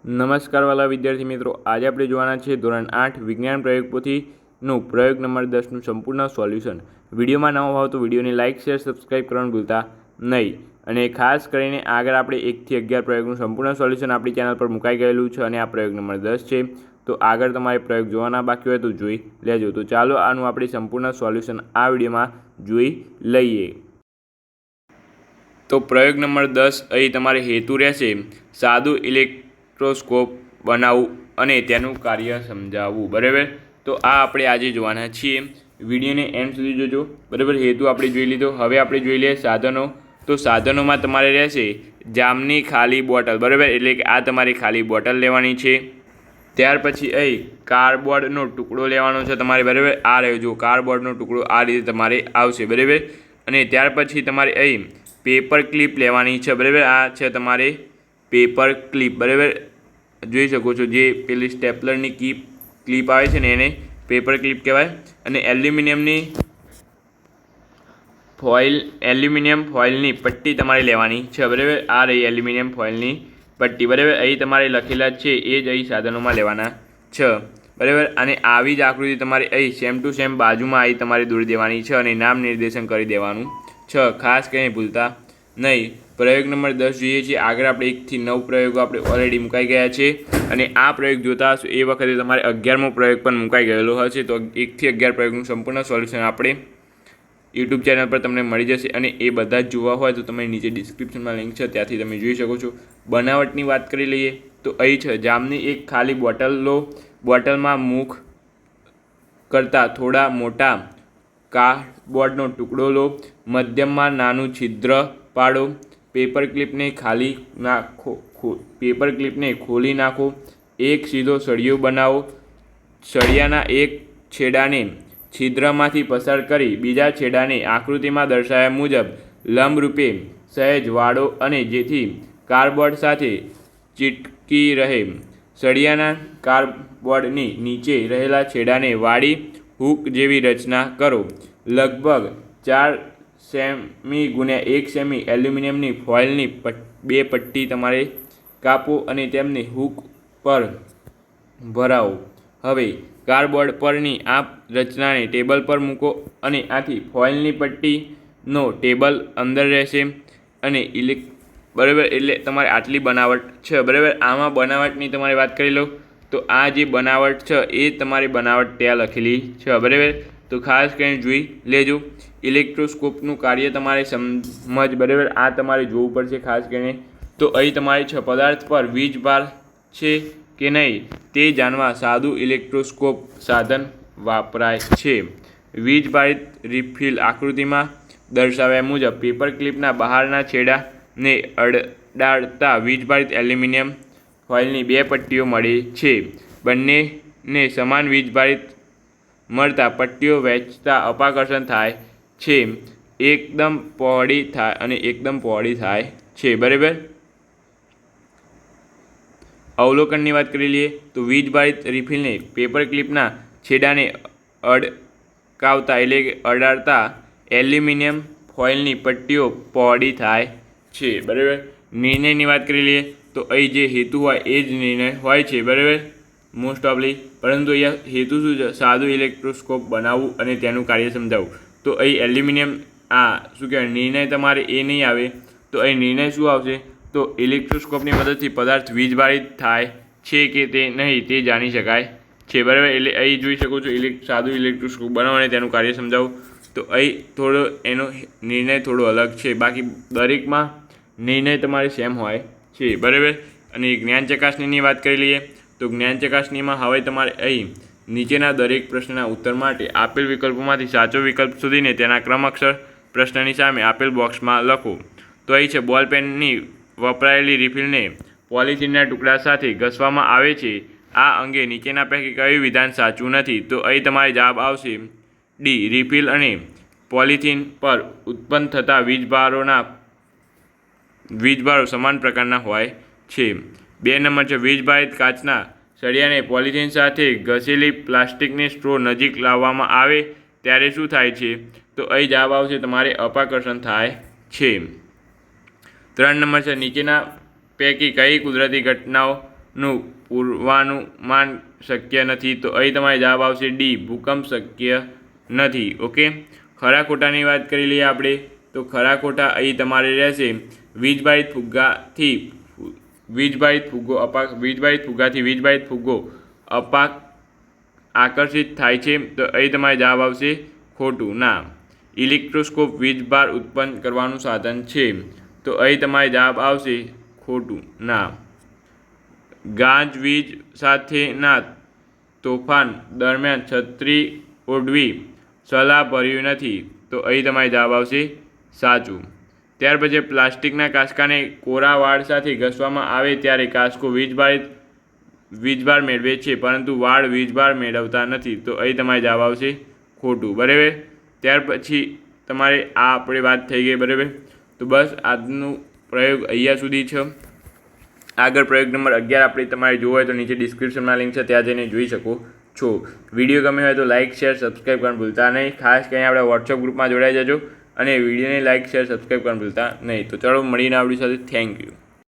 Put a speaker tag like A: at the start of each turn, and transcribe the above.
A: નમસ્કાર વાલા વિદ્યાર્થી મિત્રો, આજે આપણે જોવાના છે ધોરણ 8 વિજ્ઞાન પ્રયોગ પોથીનું પ્રયોગ નંબર 10નું સંપૂર્ણ સોલ્યુશન। વિડીયોમાં નવા હોવ તો વિડીયોને લાઇક શેર સબસ્ક્રાઈબ કરવાનું ભૂલતા નહીં। અને ખાસ કરીને આગળ આપણે 1 થી 11 પ્રયોગનું સંપૂર્ણ સોલ્યુશન આપણી ચેનલ પર મુકાઈ ગયેલું છે અને આ પ્રયોગ નંબર 10 છે। તો આગળ તમારે પ્રયોગ જોવાના બાકી હોય તો જોઈ લેજો। તો ચાલો આનું આપણે સંપૂર્ણ સોલ્યુશન આ વિડીયોમાં જોઈ લઈએ। તો પ્રયોગ નંબર 10 અહીં તમારે હેતુ રહેશે સાદું ઇલેક્ટ્રોસ્કોપ બનાવવું અને તેનું કાર્ય સમજાવવું, બરાબર। તો આ આપણે આજે જોવાના છીએ, વિડીયોને એન્ડ સુધી જોજો, બરાબર। હેતુ આપણે જોઈ લીધો। હવે આપણે જોઈ લઈએ સાધનો। તો સાધનોમાં તમારે રહેશે જામની ખાલી બોટલ, બરાબર, એટલે કે આ તમારી ખાલી બોટલ લેવાની છે। ત્યાર પછી અહીં કાર્ડબોર્ડનો ટુકડો લેવાનો છે તમારે, બરાબર। આ રહ્યો જો કાર્ડબોર્ડનો ટુકડો આ રીતે તમારે આવશે, બરાબર। અને ત્યાર પછી તમારે અહીં પેપર ક્લિપ લેવાની છે, બરાબર। આ છે તમારે પેપર ક્લિપ, બરાબર, જોઈ શકો છો જે પેલી સ્ટેપલરની ક્લિપ આવે છે ને એને પેપર ક્લિપ કહેવાય। અને એલ્યુમિનિયમ ફોઇલની પટ્ટી તમારે લેવાની છે, બરાબર। આ રહી એલ્યુમિનિયમ ફોઇલની પટ્ટી, બરાબર। અહીં તમારે લખેલા છે એ જ અહીં સાધનોમાં લેવાના છે, બરાબર। અને આવી જ આકૃતિ તમારે અહીં સેમ ટુ સેમ બાજુમાં અહીં તમારે દોરી દેવાની છે અને નામ નિર્દેશન કરી દેવાનું છે, ખાસ કંઈ ભૂલતા નહીં। પ્રયોગ નંબર 10 જોઈએ છીએ। આગળ આપણે 1 થી 9 પ્રયોગો આપણે ઓલરેડી મુકાઈ ગયા છે અને આ પ્રયોગ જોતા હશો એ વખતે તમારે 11મો પ્રયોગ પણ મુકાઈ ગયેલો હશે। તો 1 થી 11 પ્રયોગનું સંપૂર્ણ સોલ્યુશન આપણે યુટ્યુબ ચેનલ પર તમને મળી જશે અને એ બધા જ જોવા હોય તો તમે નીચે ડિસ્ક્રિપ્શનમાં લિંક છે ત્યાંથી તમે જોઈ શકો છો। બનાવટની વાત કરી લઈએ તો અહીં છે જામની એક ખાલી બોટલ લો, બોટલમાં મુખ કરતાં થોડા મોટા કાર્ડબોર્ડનો ટુકડો લો, મધ્યમમાં નાનું છિદ્ર પાડો, પેપર ક્લિપને ખોલી નાખો, એક સીધો સળિયો બનાવો, સળિયાના એક છેડાને છિદ્રમાંથી પસાર કરી બીજા છેડાને આકૃતિમાં દર્શાવ્યા મુજબ લંબરૂપે સહેજ વાળો અને જેથી કાર્ડબોર્ડ સાથે ચીટકી રહે, સળિયાના કાર્ડબોર્ડની નીચે રહેલા છેડાને વાળી હૂક જેવી રચના કરો, લગભગ 4 સેમી × 1 સેમી એલ્યુમિનિયમની ફોઇલની 2 પટ્ટી તમારે કાપો અને તેમને હૂક પર ભરાવો। હવે કાર્ડબોર્ડ પરની આ રચનાને ટેબલ પર મૂકો અને આથી ફોઇલની પટ્ટીનો ટેબલ અંદર રહેશે અને બરાબર, એટલે તમારે આટલી બનાવટ છે, બરાબર। આમાં બનાવટની તમારે વાત કરી લો તો આ જે બનાવટ છે એ તમારી બનાવટ ત્યાં લખેલી છે, બરાબર। તો ખાસ કરીને જોઈ લેજો। ઇલેક્ટ્રોસ્કોપનું કાર્ય તમારે સમજ, બરાબર, આ તમારે જોવું પડશે ખાસ કરીને। તો અહીં તમારે છે પદાર્થ પર વીજભાર છે કે નહીં તે જાણવા સાદું ઇલેક્ટ્રોસ્કોપ સાધન વપરાય છે। વીજભારિત રિફિલ આકૃતિમાં દર્શાવ્યા મુજબ પેપર ક્લિપના બહારના છેડાને અડાડતા વીજભારિત એલ્યુમિનિયમ ફોઇલની 2 પટ્ટીઓ મળે છે। બંનેને સમાન વીજભારિત મળતા પટ્ટીઓ વહેંચતા અપાકર્ષણ થાય છે, એકદમ પહોળી થાય અને એકદમ પહોળી થાય છે, બરાબર। અવલોકનની વાત કરી લઈએ તો વીજભારિત રિફિલને પેપર ક્લિપના છેડાને અડાડતા એલ્યુમિનિયમ ફોઇલની પટ્ટીઓ પહોળી થાય છે, બરાબર। નિર્ણયની વાત કરી લઈએ તો અહીં જે હેતુ હોય એ જ નિર્ણય હોય છે, બરાબર, મોસ્ટ ઓફલી। પરંતુ અહીંયા હેતુ શું છે? સાદું ઇલેક્ટ્રોસ્કોપ બનાવવું અને તેનું કાર્ય સમજાવવું। તો અહીં એલ્યુમિનિયમ શું કહેવાય નિર્ણય તમારે એ નહીં આવે, તો અહીં નિર્ણય શું આવશે? તો ઇલેક્ટ્રોસ્કોપની મદદથી પદાર્થ વીજભારિત થાય છે કે તે નહીં તે જાણી શકાય છે, બરાબર। એટલે અહીં જોઈ શકો છો સાદું ઇલેક્ટ્રોસ્કોપ બનાવો અને તેનું કાર્ય સમજાવું। તો અહીં થોડો એનો નિર્ણય થોડો અલગ છે, બાકી દરેકમાં નિર્ણય તમારે સેમ હોય છે, બરાબર। અને જ્ઞાન ચકાસણીની વાત કરી લઈએ તો જ્ઞાન ચકાસણીમાં હવે તમારે અહીં નીચેના દરેક પ્રશ્નના ઉત્તર માટે આપેલ વિકલ્પોમાંથી સાચો વિકલ્પ શોધીને તેના ક્રમઅક્ષર પ્રશ્નની સામે આપેલ બોક્સમાં લખો। તો અહીં છે બોલપેનની વપરાયેલી રિફિલને પોલિથીનના ટુકડા સાથે ઘસવામાં આવે છે, આ અંગે નીચેના પૈકી કયું વિધાન સાચું નથી? તો અહીં તમારે જવાબ આવશે ડી, રિફિલ અને પોલિથીન પર ઉત્પન્ન થતા વીજભારો સમાન પ્રકારના હોય છે। 2 નંબર છે વીજભારિત કાચના સળિયાને પોલિથીન સાથે ઘસેલી પ્લાસ્ટિકની સ્ટ્રો નજીક લાવવામાં આવે ત્યારે શું થાય છે? તો અહીં જવાબ આવશે તમારે અપાકર્ષણ થાય છે। 3 નંબર છે નીચેના પૈકી કઈ કુદરતી ઘટનાઓ નું પૂર્વાનુમાન શક્ય નથી. તો અહીં તમારે જવાબ આવશે ડી, ભૂકંપ શક્ય નથી. ઓકે, ખરા ખોટાની વાત કરી લઈએ આપણે. તો ખરા ખોટા અહીં તમારે રહેશે વીજભારિત ફુગ્ગો અપાક આકર્ષિત થાય છે. તો અહીં તમારે જવાબ આવશે ખોટું, ના. ઇલેક્ટ્રોસ્કોપ વીજભાર ઉત્પન્ન કરવાનું સાધન છે. તો અહીં તમારે જવાબ આવશે ખોટું, ના. ગાજવીજ સાથેના તોફાન દરમિયાન છત્રી ઓઢવી સલાહભર્યું નથી. તો અહીં તમારે જવાબ આવશે સાચું. ત્યાર પછી પ્લાસ્ટિકના કાંસકાને કોરા વાળ સાથે ઘસવામાં આવે ત્યારે કાંસકો વીજભાર મેળવે છે, પરંતુ વાળ વીજભાર મેળવતા નથી. તો અહીં તમારે જવાબ આવશે ખોટું. બરાબર. ત્યાર પછી તમારે આ આપણે વાત થઈ ગઈ. બરાબર. તો બસ આજનો પ્રયોગ અહીંયા સુધી છે. આગળ પ્રયોગ નંબર 11 આપણે તમારે જોવો હોય તો નીચે ડિસ્ક્રિપ્શનમાં લિંક છે, ત્યાં જઈને જોઈ શકો છો. વિડીયો ગમે હોય તો લાઇક, શેર, સબસ્ક્રાઈબ કરવાનું ભૂલતા નહીં. ખાસ કરીને આપણે વોટ્સઅપ ગ્રુપમાં જોડાઈ જજો અને વિડીયોને લાઇક, શેર, સબસ્ક્રાઈબ કરવાનું ભૂલતા નહીં. તો ચાલો મળીને આપણી સાથે. Thank you.